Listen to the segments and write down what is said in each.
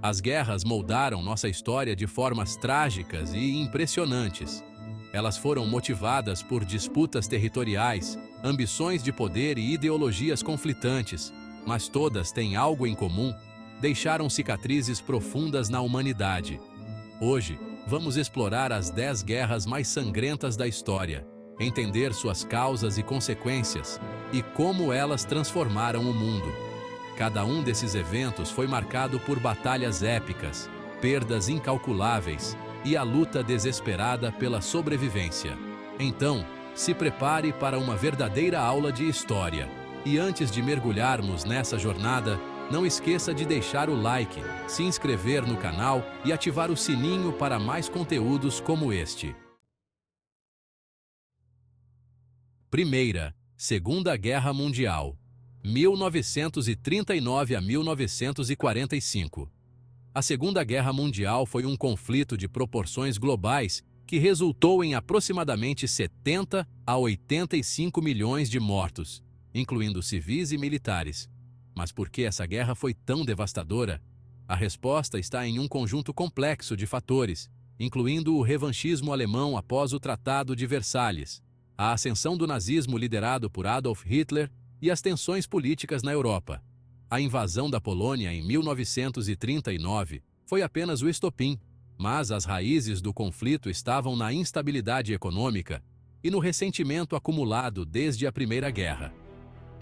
As guerras moldaram nossa história de formas trágicas e impressionantes. Elas foram motivadas por disputas territoriais, ambições de poder e ideologias conflitantes, mas todas têm algo em comum: deixaram cicatrizes profundas na humanidade. Hoje, vamos explorar as 10 guerras mais sangrentas da história, entender suas causas e consequências, e como elas transformaram o mundo. Cada um desses eventos foi marcado por batalhas épicas, perdas incalculáveis e a luta desesperada pela sobrevivência. Então, se prepare para uma verdadeira aula de história. E antes de mergulharmos nessa jornada, não esqueça de deixar o like, se inscrever no canal e ativar o sininho para mais conteúdos como este. Primeira, Segunda Guerra Mundial, 1939 a 1945. A Segunda Guerra Mundial foi um conflito de proporções globais que resultou em aproximadamente 70 a 85 milhões de mortos, incluindo civis e militares. Mas por que essa guerra foi tão devastadora? A resposta está em um conjunto complexo de fatores, incluindo o revanchismo alemão após o Tratado de Versalhes, a ascensão do nazismo liderado por Adolf Hitler e as tensões políticas na Europa. A invasão da Polônia em 1939 foi apenas o estopim, mas as raízes do conflito estavam na instabilidade econômica e no ressentimento acumulado desde a Primeira Guerra.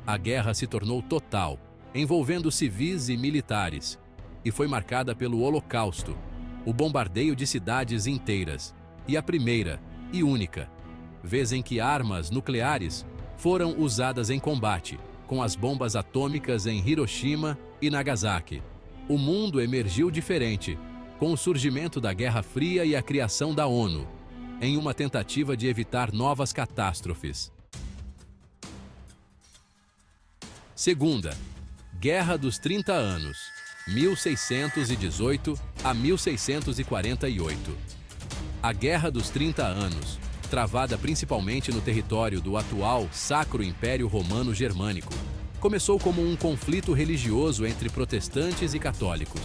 A guerra se tornou total, envolvendo civis e militares, e foi marcada pelo Holocausto, o bombardeio de cidades inteiras, e a primeira, e única, vez em que armas nucleares foram usadas em combate, com as bombas atômicas em Hiroshima e Nagasaki. O mundo emergiu diferente, com o surgimento da Guerra Fria e a criação da ONU, em uma tentativa de evitar novas catástrofes. Segunda, Guerra dos 30 Anos, 1618 a 1648. A Guerra dos 30 Anos, travada principalmente no território do atual Sacro Império Romano Germânico, começou como um conflito religioso entre protestantes e católicos,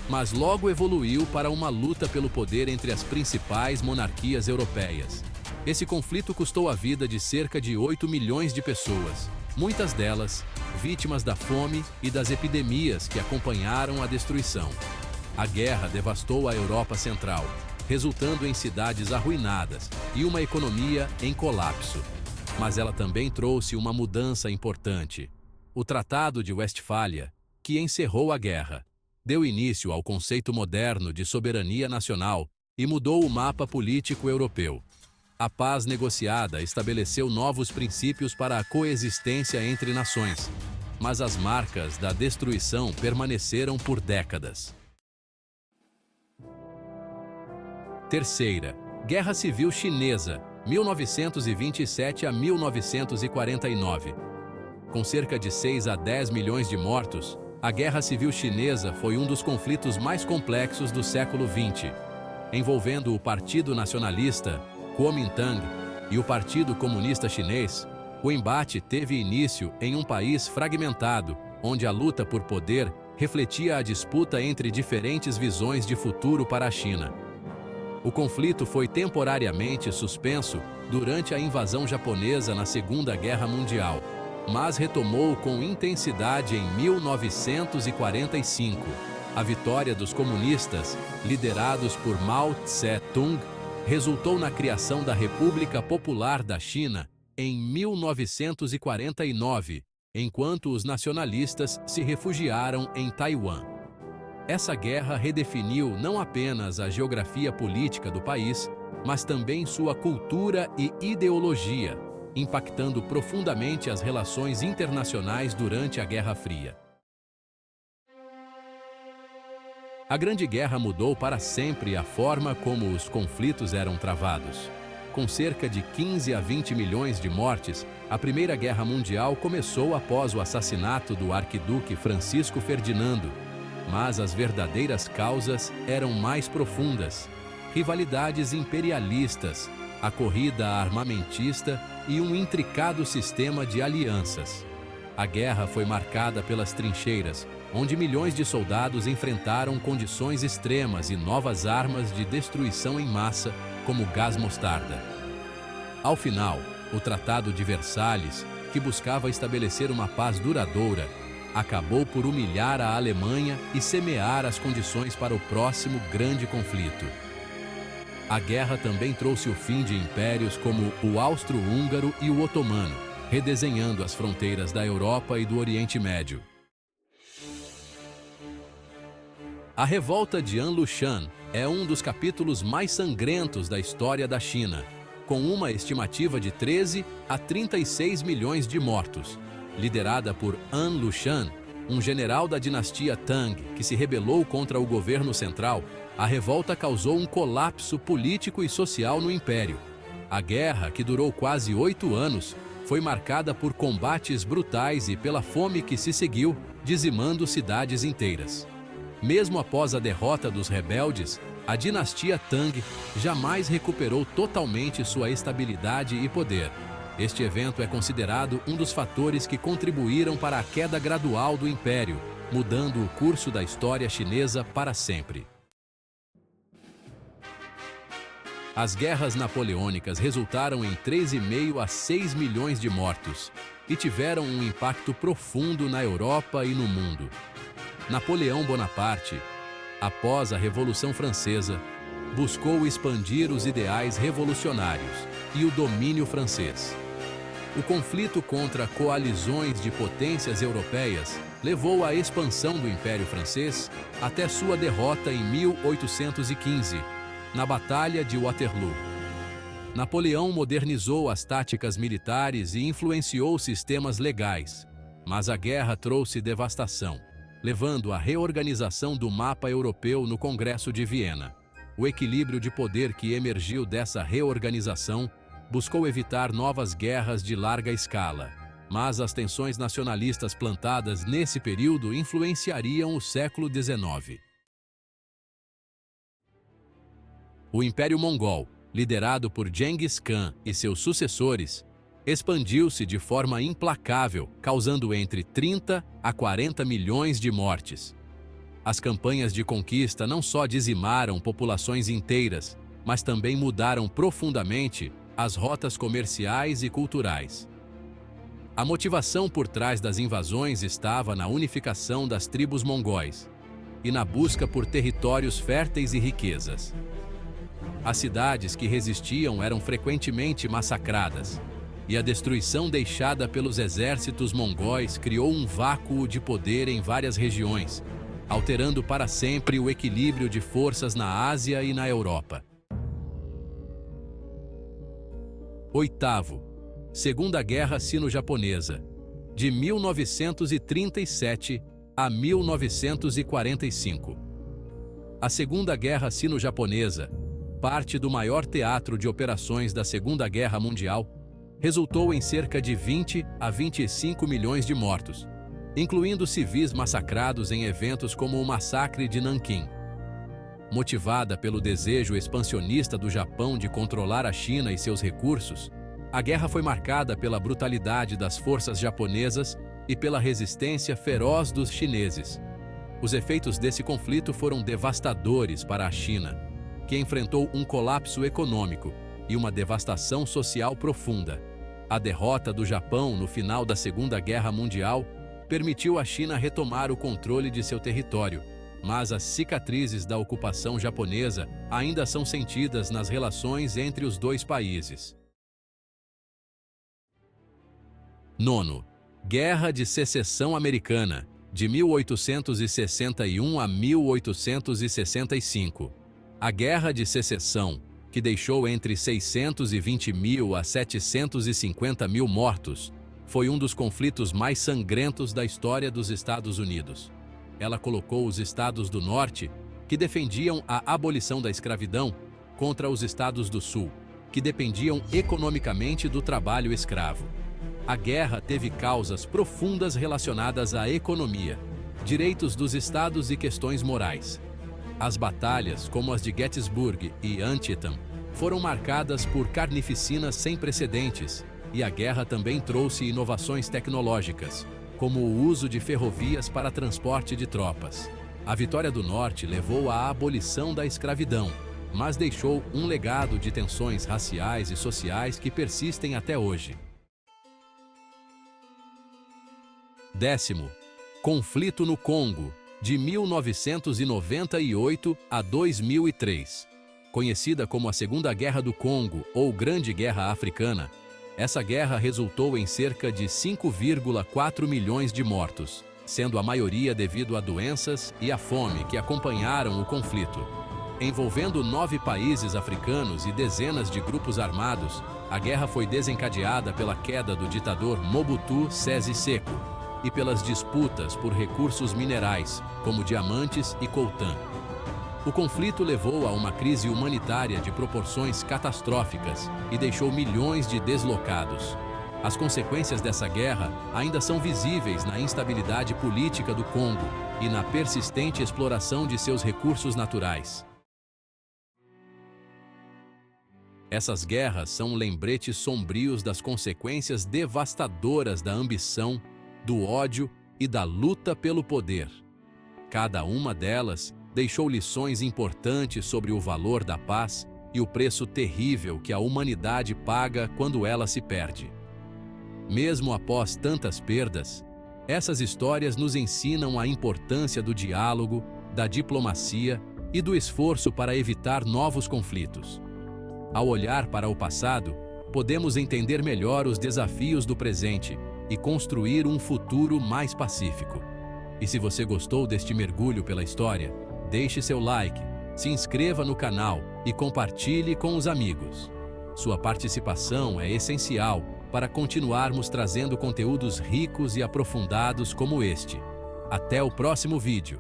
mas logo evoluiu para uma luta pelo poder entre as principais monarquias europeias. Esse conflito custou a vida de cerca de 8 milhões de pessoas, muitas delas vítimas da fome e das epidemias que acompanharam a destruição. A guerra devastou a Europa Central, resultando em cidades arruinadas e uma economia em colapso. Mas ela também trouxe uma mudança importante: o Tratado de Westfália, que encerrou a guerra, deu início ao conceito moderno de soberania nacional e mudou o mapa político europeu. A paz negociada estabeleceu novos princípios para a coexistência entre nações, mas as marcas da destruição permaneceram por décadas. Terceira, Guerra Civil Chinesa, 1927 a 1949. Com cerca de 6 a 10 milhões de mortos, a Guerra Civil Chinesa foi um dos conflitos mais complexos do século XX, envolvendo o Partido Nacionalista, Kuomintang, e o Partido Comunista Chinês. O embate teve início em um país fragmentado, onde a luta por poder refletia a disputa entre diferentes visões de futuro para a China. O conflito foi temporariamente suspenso durante a invasão japonesa na Segunda Guerra Mundial, mas retomou com intensidade em 1945. A vitória dos comunistas, liderados por Mao Tse-tung, resultou na criação da República Popular da China em 1949, enquanto os nacionalistas se refugiaram em Taiwan. Essa guerra redefiniu não apenas a geografia política do país, mas também sua cultura e ideologia, impactando profundamente as relações internacionais durante a Guerra Fria. A Grande Guerra mudou para sempre a forma como os conflitos eram travados. Com cerca de 15 a 20 milhões de mortes, a Primeira Guerra Mundial começou após o assassinato do arquiduque Francisco Ferdinando. Mas as verdadeiras causas eram mais profundas: rivalidades imperialistas, a corrida armamentista e um intricado sistema de alianças. A guerra foi marcada pelas trincheiras, onde milhões de soldados enfrentaram condições extremas e novas armas de destruição em massa, como gás mostarda. Ao final, o Tratado de Versalhes, que buscava estabelecer uma paz duradoura, acabou por humilhar a Alemanha e semear as condições para o próximo grande conflito. A guerra também trouxe o fim de impérios como o Austro-Húngaro e o Otomano, redesenhando as fronteiras da Europa e do Oriente Médio. A revolta de An Lushan é um dos capítulos mais sangrentos da história da China, com uma estimativa de 13 a 36 milhões de mortos. Liderada por An Lushan, um general da dinastia Tang que se rebelou contra o governo central, a revolta causou um colapso político e social no império. A guerra, que durou quase 8 anos, foi marcada por combates brutais e pela fome que se seguiu, dizimando cidades inteiras. Mesmo após a derrota dos rebeldes, a dinastia Tang jamais recuperou totalmente sua estabilidade e poder. Este evento é considerado um dos fatores que contribuíram para a queda gradual do império, mudando o curso da história chinesa para sempre. As guerras napoleônicas resultaram em 3,5 a 6 milhões de mortos e tiveram um impacto profundo na Europa e no mundo. Napoleão Bonaparte, após a Revolução Francesa, buscou expandir os ideais revolucionários e o domínio francês. O conflito contra coalizões de potências europeias levou à expansão do Império Francês até sua derrota em 1815, na Batalha de Waterloo. Napoleão modernizou as táticas militares e influenciou sistemas legais, mas a guerra trouxe devastação, levando à reorganização do mapa europeu no Congresso de Viena. O equilíbrio de poder que emergiu dessa reorganização buscou evitar novas guerras de larga escala, mas as tensões nacionalistas plantadas nesse período influenciariam o século XIX. O Império Mongol, liderado por Genghis Khan e seus sucessores, expandiu-se de forma implacável, causando entre 30 a 40 milhões de mortes. As campanhas de conquista não só dizimaram populações inteiras, mas também mudaram profundamente as rotas comerciais e culturais. A motivação por trás das invasões estava na unificação das tribos mongóis e na busca por territórios férteis e riquezas. As cidades que resistiam eram frequentemente massacradas, e a destruição deixada pelos exércitos mongóis criou um vácuo de poder em várias regiões, alterando para sempre o equilíbrio de forças na Ásia e na Europa. Oitavo, Segunda Guerra Sino-Japonesa, de 1937 a 1945. A Segunda Guerra Sino-Japonesa, parte do maior teatro de operações da Segunda Guerra Mundial, resultou em cerca de 20 a 25 milhões de mortos, incluindo civis massacrados em eventos como o Massacre de Nanquim. Motivada pelo desejo expansionista do Japão de controlar a China e seus recursos, a guerra foi marcada pela brutalidade das forças japonesas e pela resistência feroz dos chineses. Os efeitos desse conflito foram devastadores para a China, que enfrentou um colapso econômico e uma devastação social profunda. A derrota do Japão no final da Segunda Guerra Mundial permitiu à China retomar o controle de seu território, mas as cicatrizes da ocupação japonesa ainda são sentidas nas relações entre os dois países. Nono, Guerra de Secessão Americana, de 1861 a 1865. A Guerra de Secessão, que deixou entre 620 mil a 750 mil mortos, foi um dos conflitos mais sangrentos da história dos Estados Unidos. Ela colocou os estados do Norte, que defendiam a abolição da escravidão, contra os estados do Sul, que dependiam economicamente do trabalho escravo. A guerra teve causas profundas relacionadas à economia, direitos dos estados e questões morais. As batalhas, como as de Gettysburg e Antietam, foram marcadas por carnificinas sem precedentes, e a guerra também trouxe inovações tecnológicas, como o uso de ferrovias para transporte de tropas. A vitória do Norte levou à abolição da escravidão, mas deixou um legado de tensões raciais e sociais que persistem até hoje. 10º. Conflito no Congo, de 1998 a 2003. Conhecida como a Segunda Guerra do Congo ou Grande Guerra Africana, essa guerra resultou em cerca de 5,4 milhões de mortos, sendo a maioria devido a doenças e à fome que acompanharam o conflito. Envolvendo 9 países africanos e dezenas de grupos armados, a guerra foi desencadeada pela queda do ditador Mobutu Sese Seko e pelas disputas por recursos minerais, como diamantes e coltan. O conflito levou a uma crise humanitária de proporções catastróficas e deixou milhões de deslocados. As consequências dessa guerra ainda são visíveis na instabilidade política do Congo e na persistente exploração de seus recursos naturais. Essas guerras são lembretes sombrios das consequências devastadoras da ambição, do ódio e da luta pelo poder. Cada uma delas deixou lições importantes sobre o valor da paz e o preço terrível que a humanidade paga quando ela se perde. Mesmo após tantas perdas, essas histórias nos ensinam a importância do diálogo, da diplomacia e do esforço para evitar novos conflitos. Ao olhar para o passado, podemos entender melhor os desafios do presente e construir um futuro mais pacífico. E se você gostou deste mergulho pela história, deixe seu like, se inscreva no canal e compartilhe com os amigos. Sua participação é essencial para continuarmos trazendo conteúdos ricos e aprofundados como este. Até o próximo vídeo!